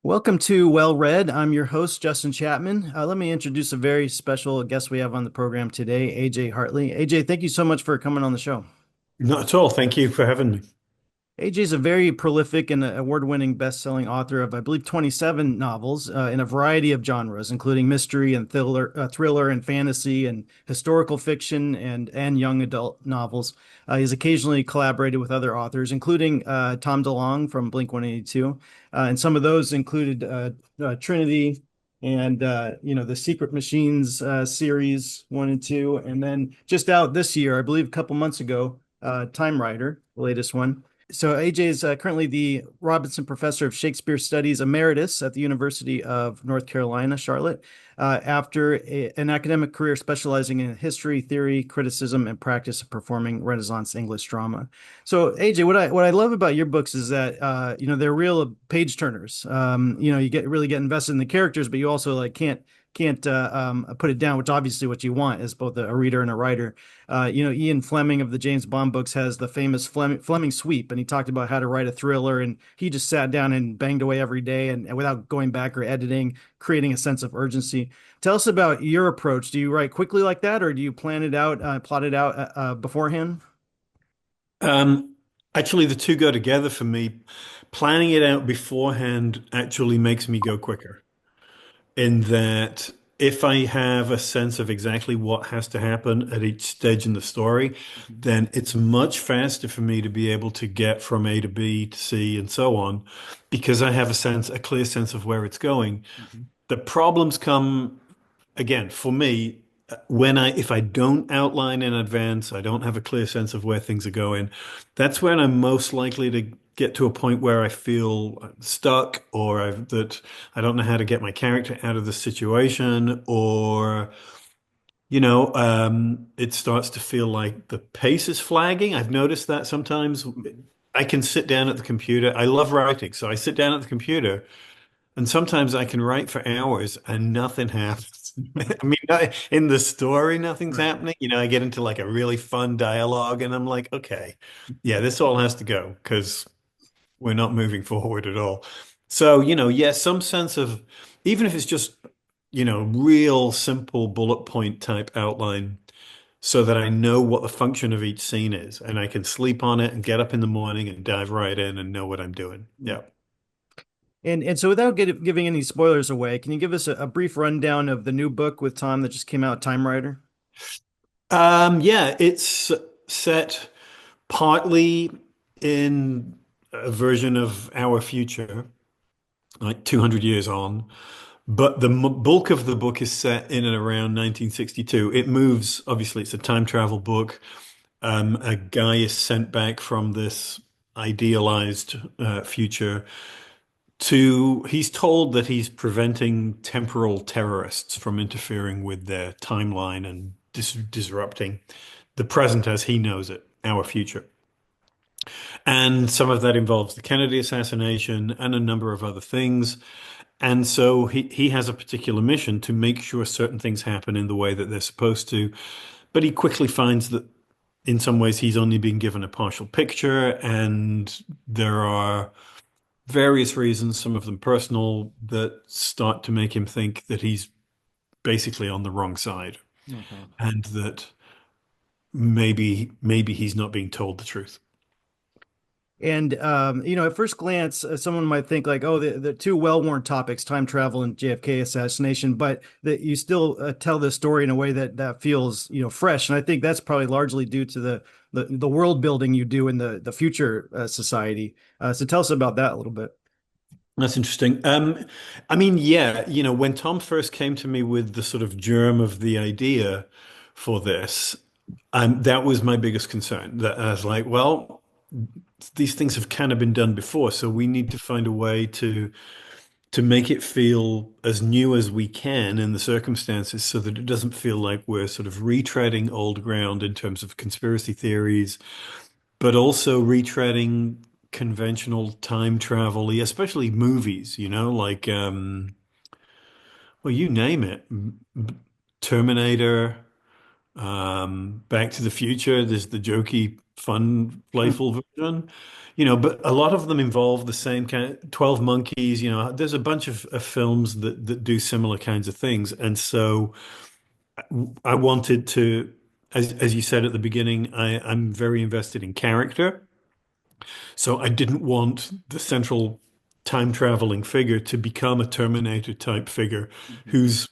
Welcome to Well Read. I'm your host, Justin Chapman. Let me introduce a very special guest we have on the program today, AJ Hartley. AJ, thank you so much for coming on the show. Not at all. Thank you for having me. AJ is a very prolific and award-winning best-selling author of, I believe, 27 novels in a variety of genres, including mystery and thriller and fantasy and historical fiction and young adult novels. He's occasionally collaborated with other authors, including Tom DeLonge from Blink 182, and some of those included Trinity and the Sekret Machines series 1 and 2, and then just out this year, I believe, a couple months ago, Time Rider, the latest one. So AJ is currently the Robinson Professor of Shakespeare Studies Emeritus at the University of North Carolina, Charlotte, after an academic career specializing in history, theory, criticism, and practice of performing Renaissance English drama. So AJ, what I love about your books is that they're real page turners. You get invested in the characters, but you also like can't put it down, which obviously what you want as both a reader and a writer. Ian Fleming of the James Bond books has the famous Fleming sweep, and he talked about how to write a thriller, and he just sat down and banged away every day, and without going back or editing, creating a sense of urgency. Tell us about your approach. Do you write quickly like that, or do you plan it out, plot it out beforehand? Um, Actually, the two go together for me. Planning it out beforehand actually makes me go quicker. In that, if I have a sense of exactly what has to happen at each stage in the story, Mhm. then it's much faster for me to be able to get from A to B to C and so on, because I have a clear sense of where it's going. Mhm. The problems come again for me if I don't outline in advance, I don't have a clear sense of where things are going. That's when I'm most likely to get to a point where I feel stuck, or that I don't know how to get my character out of the situation, or it starts to feel like the pace is flagging. I've noticed that sometimes I can sit down at the computer. I love writing, so I sit down at the computer and sometimes I can write for hours and nothing happens. I mean, in the story, nothing's Right. happening. I get into like a really fun dialogue and I'm like, okay, yeah, this all has to go because we're not moving forward at all. So, yes, some sense of, even if it's just, real simple bullet point type outline so that I know what the function of each scene is and I can sleep on it and get up in the morning and dive right in and know what I'm doing. Mm. Yeah. And so without giving any spoilers away, can you give us a brief rundown of the new book with Tom that just came out, Time Rider? Yeah, it's set partly in a version of our future, like 200 years on, but the bulk of the book is set in and around 1962. It moves, obviously, it's a time travel book. A guy is sent back from this idealized future he's told that he's preventing temporal terrorists from interfering with their timeline and disrupting the present as he knows it, our future. And some of that involves the Kennedy assassination and a number of other things. And so he has a particular mission to make sure certain things happen in the way that they're supposed to. But he quickly finds that in some ways he's only been given a partial picture, and there are various reasons, some of them personal, that start to make him think that he's basically on the wrong side Okay. and that maybe he's not being told the truth. And at first glance, someone might think like, oh, the two well-worn topics, time travel and JFK assassination, but that you still tell this story in a way that feels, fresh. And I think that's probably largely due to the world building you do in the future society. So tell us about that a little bit. That's interesting. I mean, yeah, when Tom first came to me with the sort of germ of the idea for this, that was my biggest concern. That I was like, well, these things have kind of been done before, so we need to find a way to make it feel as new as we can in the circumstances so that it doesn't feel like we're sort of retreading old ground in terms of conspiracy theories, but also retreading conventional time travel, especially movies, like, well, you name it. Terminator, Back to the Future. There's the jokey fun, Hmm. playful version. But a lot of them involve the same kind 12 Monkeys, there's a bunch of films that do similar kinds of things. And so I wanted to, as you said at the beginning, I'm very invested in character. So I didn't want the central time traveling figure to become a Terminator type figure Mhm. who's,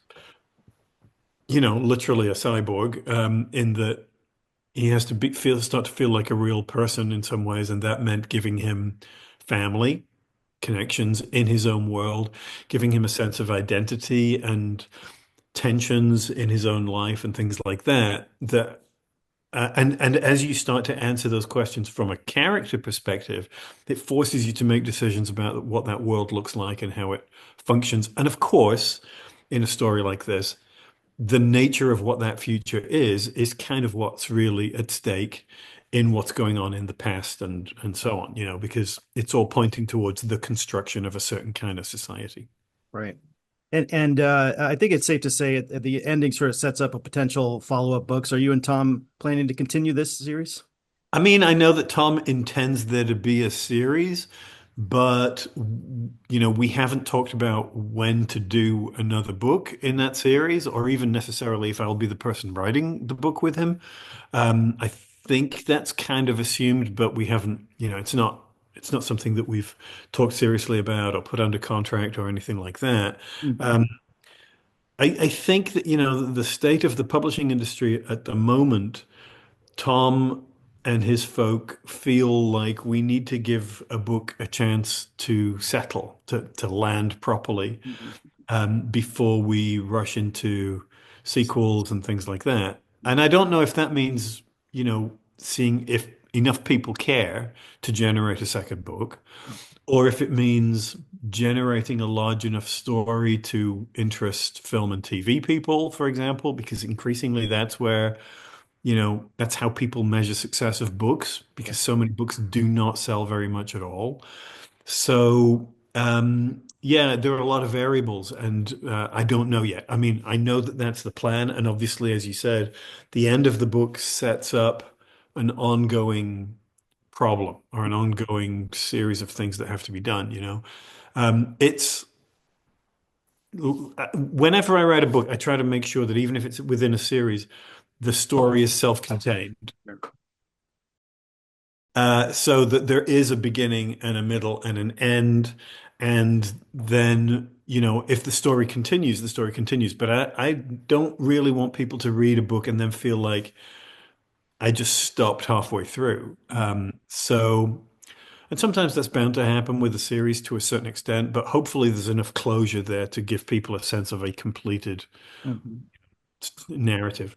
literally a cyborg, in that he has to start to feel like a real person in some ways, and that meant giving him family connections in his own world, giving him a sense of identity and tensions in his own life and things like that. And as you start to answer those questions from a character perspective, it forces you to make decisions about what that world looks like and how it functions. And of course, in a story like this, the nature of what that future is kind of what's really at stake in what's going on in the past and so on, because it's all pointing towards the construction of a certain kind of society. Right. And I think it's safe to say the ending sort of sets up a potential follow-up books. Are you and Tom planning to continue this series? I mean, I know that Tom intends there to be a series, but we haven't talked about when to do another book in that series, or even necessarily if I'll be the person writing the book with him. I think that's kind of assumed, but we haven't, it's not something that we've talked seriously about or put under contract or anything like that. Mhm. Um, I think that, the state of the publishing industry at the moment, Tom and his folk feel like we need to give a book a chance to settle, to land properly, Mhm. before we rush into sequels and things like that. And I don't know if that means, seeing if enough people care to generate a second book, or if it means generating a large enough story to interest film and TV people, for example, because increasingly that's how people measure success of books, Yeah. because so many books do not sell very much at all. So, yeah, there are a lot of variables, and I don't know yet. I mean, I know that that's the plan, and obviously, as you said, the end of the book sets up an ongoing problem or an ongoing series of things that have to be done, It's whenever I write a book, I try to make sure that even if it's within a series, the story is self-contained. So that there is a beginning and a middle and an end. And then, if the story continues, the story continues. But I don't really want people to read a book and then feel like I just stopped halfway through. Mhm. And sometimes that's bound to happen with a series to a certain extent, but hopefully there's enough closure there to give people a sense of a completed Mhm. narrative.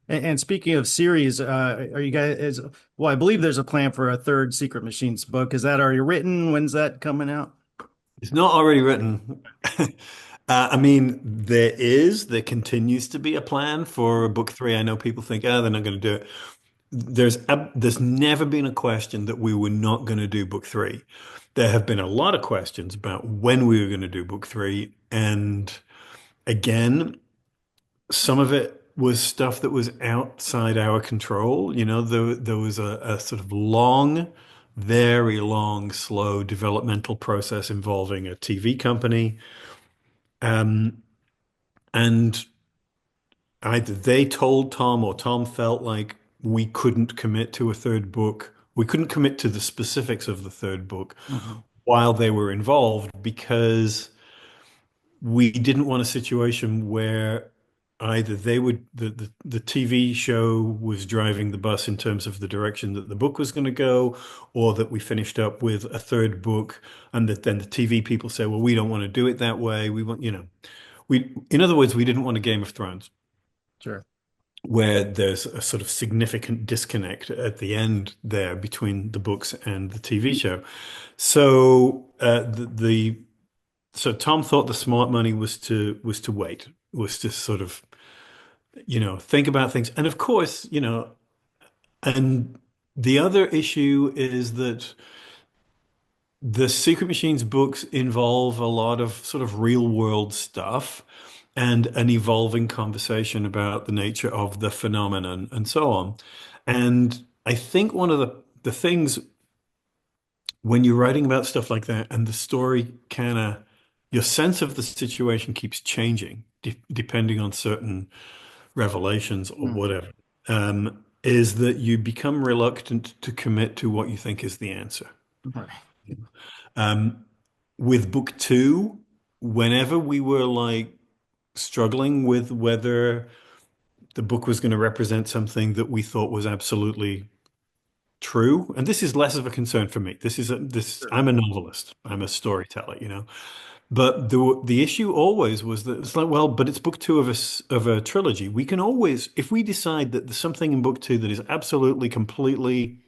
And speaking of series, are you guys well, I believe there's a plan for a third Secret Machines book. Is that already written? When's that coming out? It's not already written. I mean, there continues to be a plan for book three. I know people think, oh, they're not going to do it. There's never been a question that we were not going to do book three. There have been a lot of questions about when we were going to do book three. And again, some of it was stuff that was outside our control. There was a sort of very long, slow developmental process involving a TV company. Um, and either they told Tom or Tom felt like we couldn't commit to a third book. We couldn't commit to the specifics of the third book Mhm. while they were involved because we didn't want a situation where either the TV show was driving the bus in terms of the direction that the book was going to go, or that we finished up with a third book and that then the TV people say, well, we don't want to do it that way. We want, in other words, we didn't want a Game of Thrones Sure. where there's a sort of significant disconnect at the end there between the books and the TV show. So so Tom thought the smart money was to wait, was to sort of, think about things. And of course, and the other issue is that the Secret Machines books involve a lot of sort of real world stuff and an evolving conversation about the nature of the phenomenon and so on. And I think one of the things when you're writing about stuff like that and the story kind of your sense of the situation keeps changing depending on certain revelations or Mm, whatever, is that you become reluctant to commit to what you think is the answer. right. Um, with book two, whenever we were like struggling with whether the book was going to represent something that we thought was absolutely true, and this is less of a concern for me. This Sure. I'm a novelist, I'm a Yeah. storyteller, you know. But the issue always was that it's like, well, but it's book two of of a trilogy. We can always, if we decide that there's something in book two that is absolutely, completely,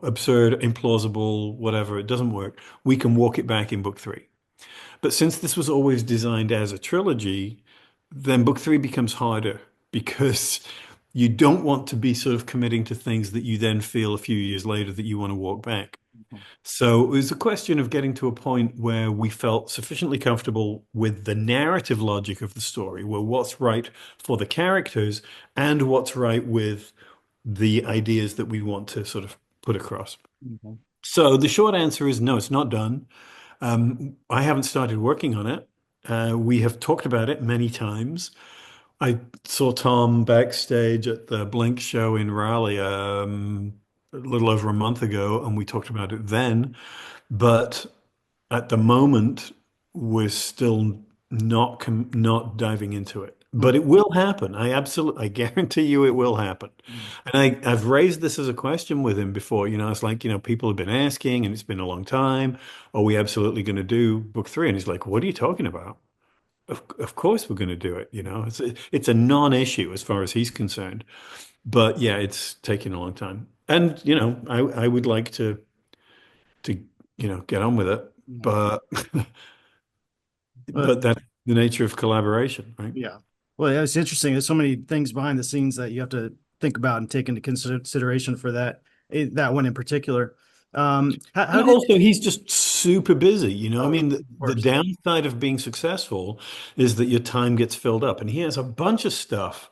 absurd, implausible, whatever, it doesn't work, we can walk it back in book three. But since this was always designed as a trilogy, then book three becomes harder because you don't want to be sort of committing to things that you then feel a few years later that you want to walk back. Mhm. So it was a question of getting to a point where we felt sufficiently comfortable with the narrative logic of the story, where what's right for the characters and what's right with the ideas that we want to sort of put across. Mhm. So the short answer is no, it's not done. I haven't started working on it. We have talked about it many times. I saw Tom backstage at the Blink show in Raleigh a little over a month ago, and we talked about it then. But at the moment, we're still not diving into it. Mm, But it will happen. I guarantee you it will happen. mm, And I've raised this as a question with him before. It's like, people have been asking and it's been a long time. Are we absolutely going to do book three? And he's like, what are you talking about? Of course we're going to do it. It's a non-issue as far as he's concerned. But yeah, it's taking a long time. And, I would like to get on with it. yeah. But But that's the nature of collaboration, right? yeah. Well, yeah, it's interesting. There's so many things behind the scenes that you have to think about and take into consideration for that one in particular. How And did, also, he's just super busy. I oh, mean, of the course. downside of being successful is that your time gets filled up. And he has a bunch of stuff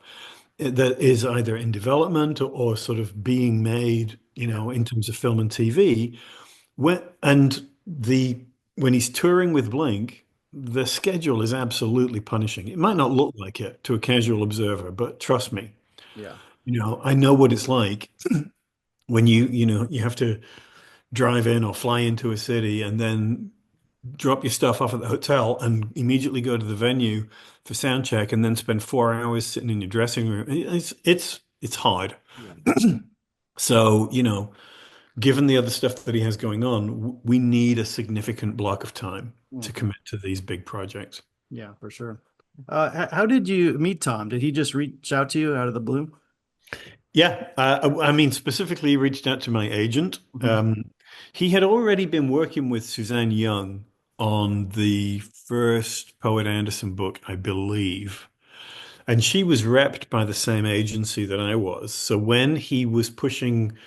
that is either in development or sort of being made, Yeah. in terms of film and TV. When he's touring with Blink, the schedule is absolutely punishing. It might not look like it to a casual observer, but trust me, Yeah. I know what it's like when you have to drive in or fly into a city and then drop your stuff off at the hotel and immediately go to the venue for sound check and then spend 4 hours sitting in your dressing room. It's hard. Yeah. So, given the other stuff that he has going on, we need a significant block of time to Mhm. commit to these big projects. Yeah, for sure. How did you meet Tom? Did he just reach out to you out of the blue? Yeah, I mean, specifically, he reached out to my agent. Mhm. He had already been working with Suzanne Young on the first Poet Anderson book, I believe. And she was repped by the same agency that I was. So when he was pushing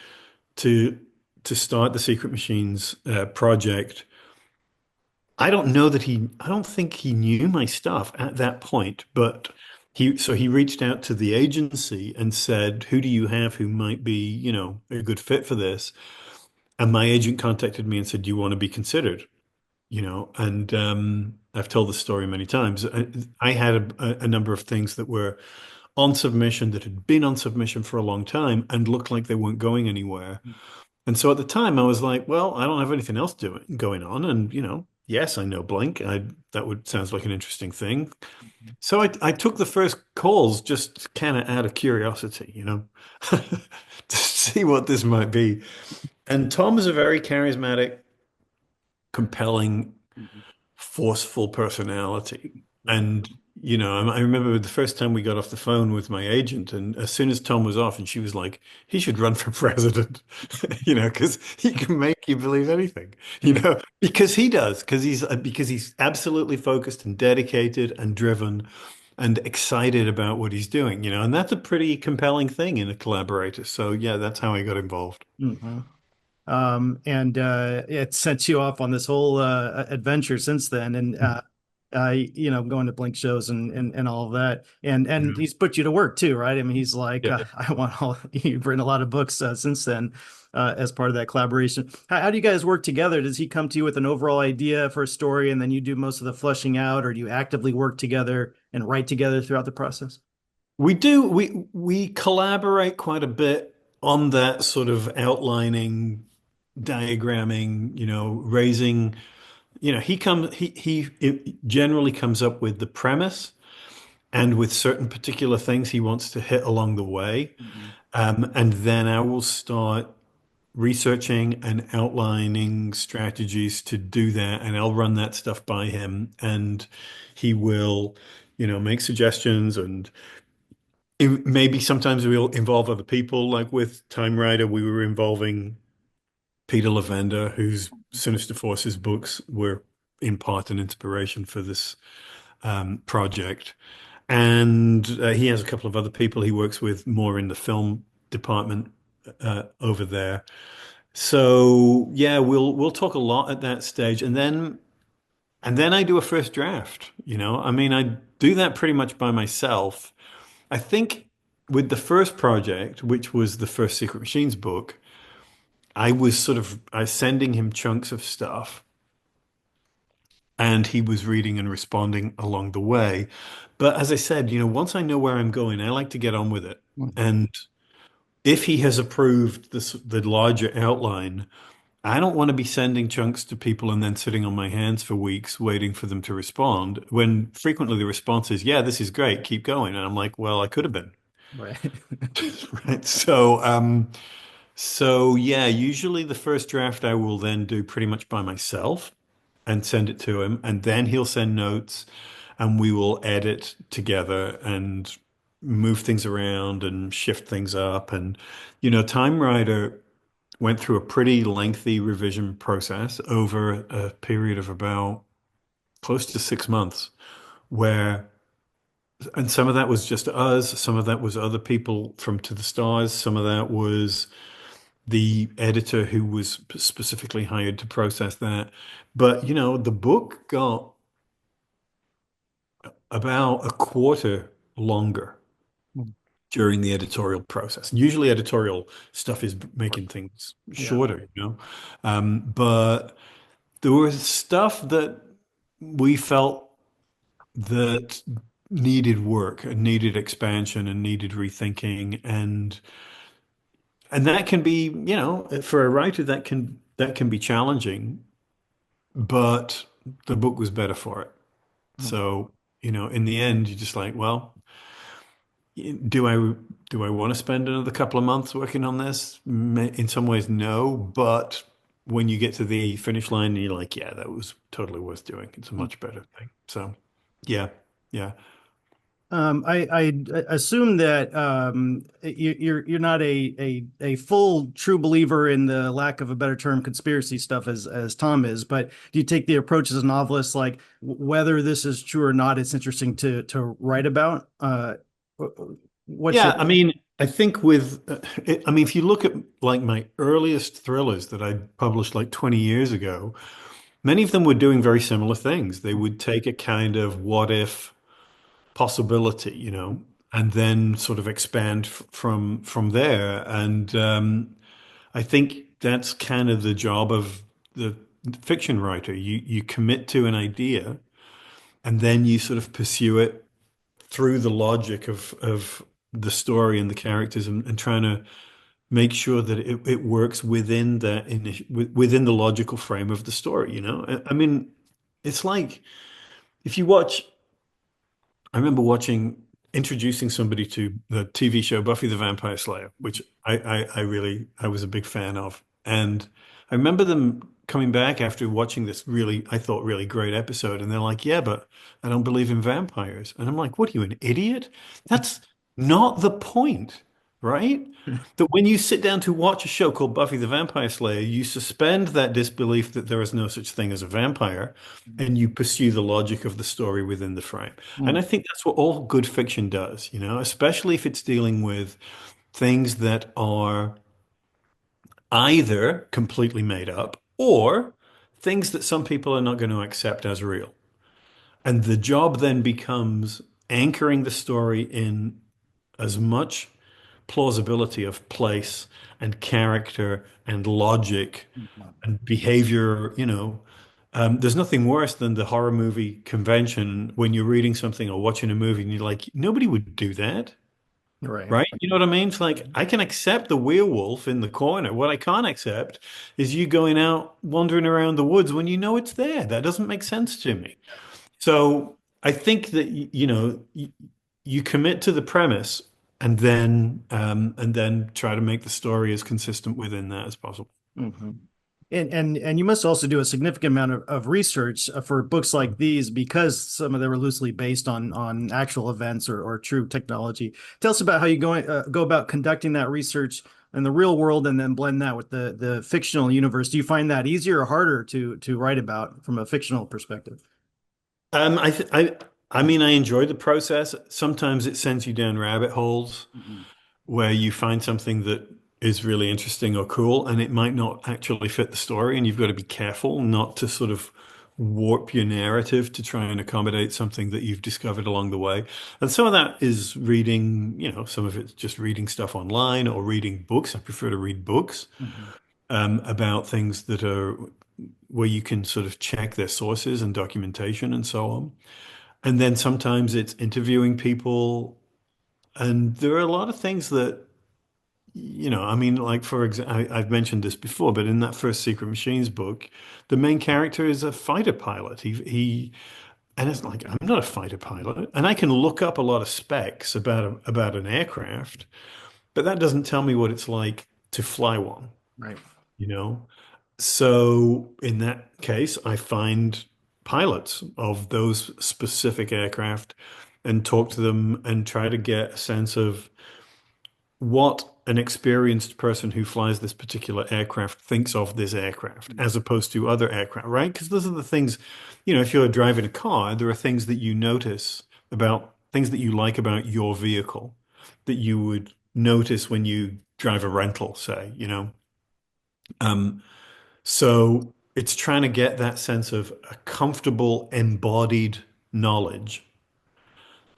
to to start the Secret Machines project, I don't think he knew my stuff at that point, but he reached out to the agency and said, "Who do you have who might be, a good fit for this?" And my agent contacted me and said, "Do you want to be considered?" And I've told the story many times. I had a number of things that were on submission that had been on submission for a long time and looked like they weren't going anywhere. And so at the time, I was like, well, I don't have anything else going on. And, yes, I know Blink. That would sounds like an interesting thing. So I took the first calls just kind of out of curiosity, to see what this might be. And Tom is a very charismatic, compelling, Mhm. forceful personality. Yeah. And, I remember the first time we got off the phone with my agent, and as soon as Tom was off, and she was like, he should run for president, because he can make you believe anything, Mhm. because he does, because he's absolutely focused and dedicated and driven and excited about what he's doing, and that's a pretty compelling thing in a collaborator. So yeah, that's how I got involved. Mhm. And it sent you off on this whole adventure since then. And going to Blink shows and all of that. And Yeah. he's put you to work too, right? I mean, he's like, Yeah. I want all, you've written a lot of books since then, as part of that collaboration. How do you guys work together? Does he come to you with an overall idea for a story and then you do most of the fleshing out, or do you actively work together and write together throughout the process? We collaborate quite a bit on that sort of outlining, diagramming, raising, he it generally comes up with the premise and with certain particular things he wants to hit along the way. Mhm. And then I will start researching and outlining strategies to do that. And I'll run that stuff by him and he will, make suggestions and maybe sometimes we'll involve other people. Like with Time Rider, we were involving Peter Lavender, whose Sinister Forces books were in part an inspiration for this project. And he has a couple of other people he works with more in the film department over there. So yeah, we'll talk a lot at that stage, and then I do a first draft. I mean, I do that pretty much by myself. I think with the first project, which was the first Secret Machines book, I was sending him chunks of stuff, and he was reading and responding along the way. But as I said, once I know where I'm going, I like to get on with it. Mhm. And if he has approved the larger outline, I don't want to be sending chunks to people and then sitting on my hands for weeks waiting for them to respond, when frequently the response is, yeah, this is great, keep going. And I'm like, well, I could have been. Right. Right. So yeah, usually the first draft I will then do pretty much by myself and send it to him, and then he'll send notes, and we will edit together and move things around and shift things up. And Time Rider went through a pretty lengthy revision process over a period of about close to 6 months, where and some of that was just us, some of that was other people from To the Stars, some of that was the editor who was specifically hired to process that. But the book got about a quarter longer during the editorial process. Usually editorial stuff is making things Yeah. shorter. But there was stuff that we felt that needed work and needed expansion and needed rethinking, and that can be, for a writer that can be challenging, but the book was better for it. So, in the end, you're just like, well, do I do I want to spend another couple of months working on this? In some ways, no, but when you get to the finish line, you're like, yeah, that was totally worth doing. It's a much better thing. So, yeah, yeah. I assume that you're not a full true believer in the lack of a better term conspiracy stuff as Tom is, but do you take the approach as a novelist, like whether this is true or not, it's interesting to write about? What's your Yeah, I mean, I think I mean, if you look at like my earliest thrillers that I published like 20 years ago, many of them were doing very similar things. They would take a kind of what if possibility, and then sort of expand from there. And I think that's kind of the job of the fiction writer. You commit to an idea, and then you sort of pursue it through the logic of the story and the characters, and trying to make sure that it works within within the logical frame of the story. I mean, it's like if you watch. I remember introducing somebody to the TV show Buffy the Vampire Slayer, which I was a big fan of. And I remember them coming back after watching this really, I thought, really great episode. And they're like, yeah, but I don't believe in vampires. And I'm like, what are you, an idiot? That's not the point, right? That when you sit down to watch a show called Buffy the Vampire Slayer, you suspend that disbelief that there is no such thing as a vampire, and you pursue the logic of the story within the frame. And I think that's what all good fiction does, especially if it's dealing with things that are either completely made up or things that some people are not going to accept as real. And the job then becomes anchoring the story in as much plausibility of place and character and logic and behavior, there's nothing worse than the horror movie convention when you're reading something or watching a movie and you're like, nobody would do that, Right. right? You know what I mean? It's like, I can accept the werewolf in the corner. What I can't accept is you going out wandering around the woods when you know it's there. That doesn't make sense to me. So I think that you commit to the premise and then try to make the story as consistent within that as possible. Hmm. And you must also do a significant amount of research for books like these because some of them are loosely based on actual events or true technology. Tell us about how you go about conducting that research in the real world and then blend that with the fictional universe. Do you find that easier or harder to write about from a fictional perspective? Um, I, th I mean, I enjoy the process. Sometimes it sends you down rabbit holes Mhm. where you find something that is really interesting or cool, and it might not actually fit the story, and you've got to be careful not to sort of warp your narrative to try and accommodate something that you've discovered along the way. And some of that is reading, some of it's just reading stuff online or reading books. I prefer to read books Mhm. about things that are where you can sort of check their sources and documentation and so on. And then sometimes it's interviewing people. And there are a lot of things that I mean, like for example, I've mentioned this before, but in that first Secret Machines book, the main character is a fighter pilot. And it's like, I'm not a fighter pilot, and I can look up a lot of specs about an aircraft, but that doesn't tell me what it's like to fly one, Right. you know? So in that case, I find pilots of those specific aircraft and talk to them and try to get a sense of what an experienced person who flies this particular aircraft thinks of this aircraft as opposed to other aircraft, right? Because those are the things, if you're driving a car, there are things that you notice about things that you like about your vehicle that you would notice when you drive a rental, say, Um, so it's trying to get that sense of a comfortable, embodied knowledge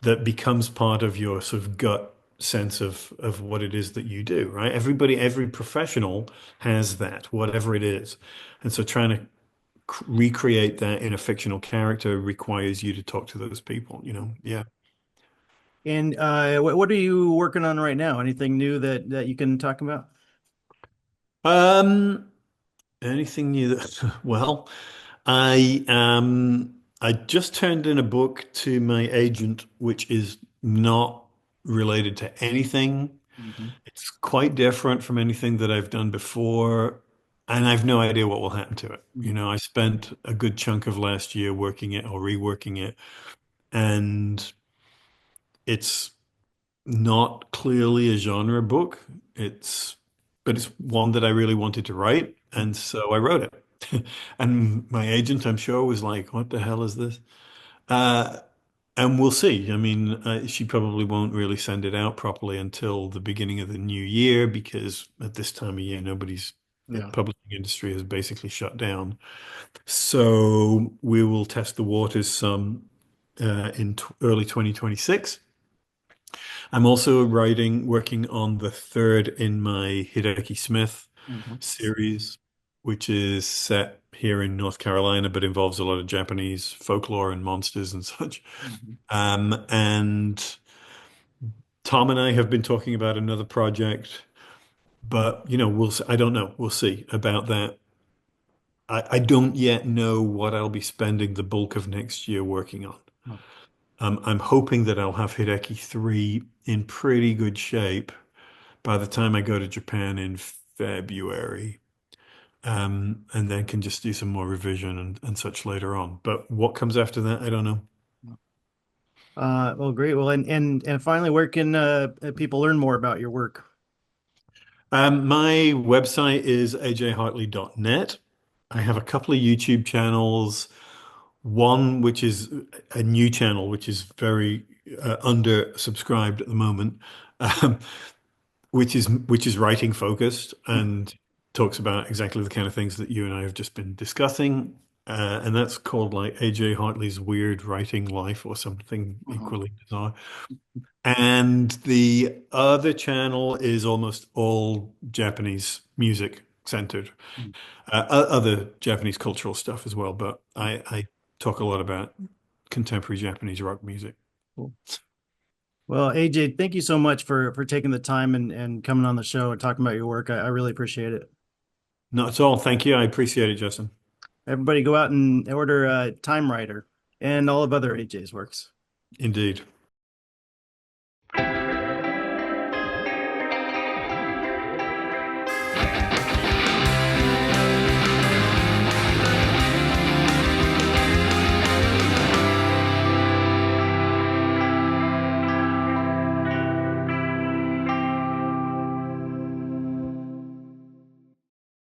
that becomes part of your sort of gut sense of what it is that you do, right? Every professional has that, whatever it is. And so trying to recreate that in a fictional character requires you to talk to those people, Yeah. And what are you working on right now? Anything new that you can talk about? Um, Anything new that, well, I just turned in a book to my agent, which is not related to anything. Mhm. It's quite different from anything that I've done before, and I've no idea what will happen to it. I spent a good chunk of last year working it or reworking it, and it's not clearly a genre book. But it's one that I really wanted to write, and so I wrote it. And my agent, I'm sure, was like, "What the hell is this?" Uh, and we'll see. I mean, she probably won't really send it out properly until the beginning of the new year because at this time of year, the Yeah. publishing industry has basically shut down. So we will test the waters some in t early 2026. I'm also working on the third in my Hideki Smith Mhm. series, which is set here in North Carolina, but involves a lot of Japanese folklore and monsters and such. Mhm. And Tom and I have been talking about another project, but I don't know. We'll see about that. I don't yet know what I'll be spending the bulk of next year working on. I'm hoping that I'll have Hideki 3 in pretty good shape by the time I go to Japan in February, and then can just do some more revision and such later on. But what comes after that, I don't know. Well, great. Well, and finally, where can people learn more about your work? My website is ajhartley.net. I have a couple of YouTube channels. One which is a new channel, which is very under subscribed at the moment, um, which is writing focused and talks about exactly the kind of things that you and I have just been discussing. and that's called like AJ Hartley's Weird Writing Life or something Uh-huh. equally bizarre. And the other channel is almost all Japanese music centered, other Japanese cultural stuff as well. But I talk a lot about contemporary Japanese rock music. Cool. Well, AJ, thank you so much for taking the time and coming on the show and talking about your work. I really appreciate it. Not at all. Thank you. I appreciate it, Justin. Everybody go out and order Time Rider and all of other AJ's works. Indeed.